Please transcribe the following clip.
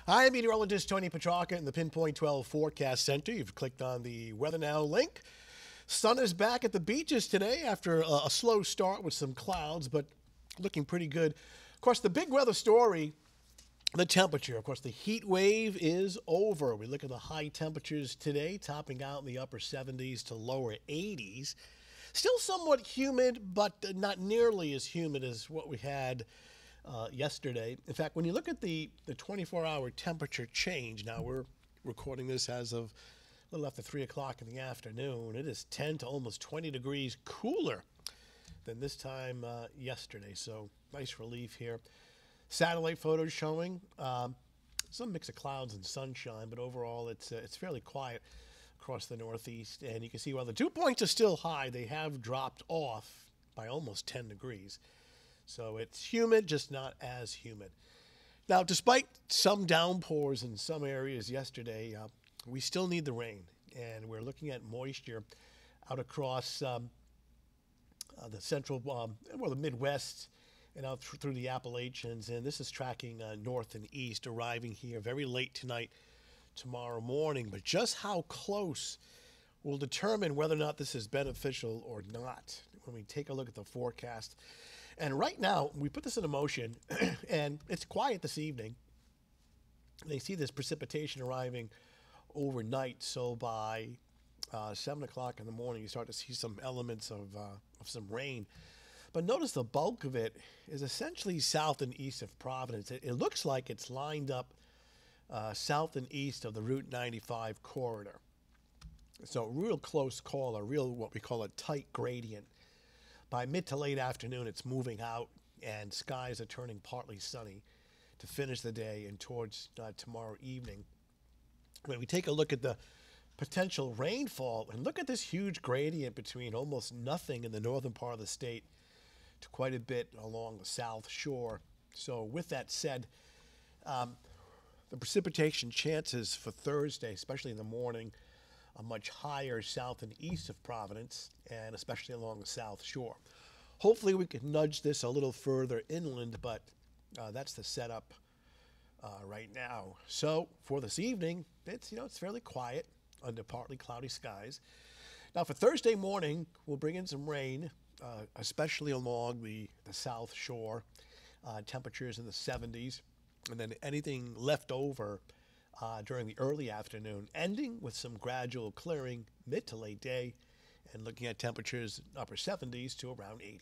Hi, I'm meteorologist Tony Petrarca in the Pinpoint 12 Forecast Center. You've clicked on the Weather Now link. Sun is back at the beaches today after a slow start with some clouds, but looking pretty good. Of course, the big weather story, the temperature. Of course, the heat wave is over. We look at the high temperatures today, topping out in the upper 70s to lower 80s. Still somewhat humid, but not nearly as humid as what we had yesterday. In fact, when you look at the 24-hour temperature change, now we're recording this as of a little after 3 o'clock in the afternoon. It is 10 to almost 20 degrees cooler than this time yesterday. So nice relief here. Satellite photos showing some mix of clouds and sunshine, but overall it's fairly quiet across the Northeast. And you can see while the dew points are still high, they have dropped off by almost 10 degrees. So it's humid, just not as humid. Now, despite some downpours in some areas yesterday, we still need the rain. And we're looking at moisture out across the central, the Midwest and out through the Appalachians. And this is tracking north and east, arriving here very late tonight, tomorrow morning. But just how close will determine whether or not this is beneficial or not when we take a look at the forecast. And right now, we put this into motion, and it's quiet this evening. They see this precipitation arriving overnight, so by 7 o'clock in the morning, you start to see some elements of some rain. But notice the bulk of it is essentially south and east of Providence. It looks like it's lined up south and east of the Route 95 corridor. So a real close call, what we call a tight gradient. By mid to late afternoon, it's moving out, and skies are turning partly sunny to finish the day and towards tomorrow evening. When we take a look at the potential rainfall, and look at this huge gradient between almost nothing in the northern part of the state to quite a bit along the south shore. So with that said, the precipitation chances for Thursday, especially in the morning, are much higher south and east of Providence, and especially along the south shore. Hopefully we can nudge this a little further inland, but that's the setup right now. So for this evening, it's fairly quiet under partly cloudy skies. Now for Thursday morning, we'll bring in some rain, especially along the south shore. Temperatures in the 70s, and then anything left over during the early afternoon, ending with some gradual clearing mid to late day, and looking at temperatures upper 70s to around 80.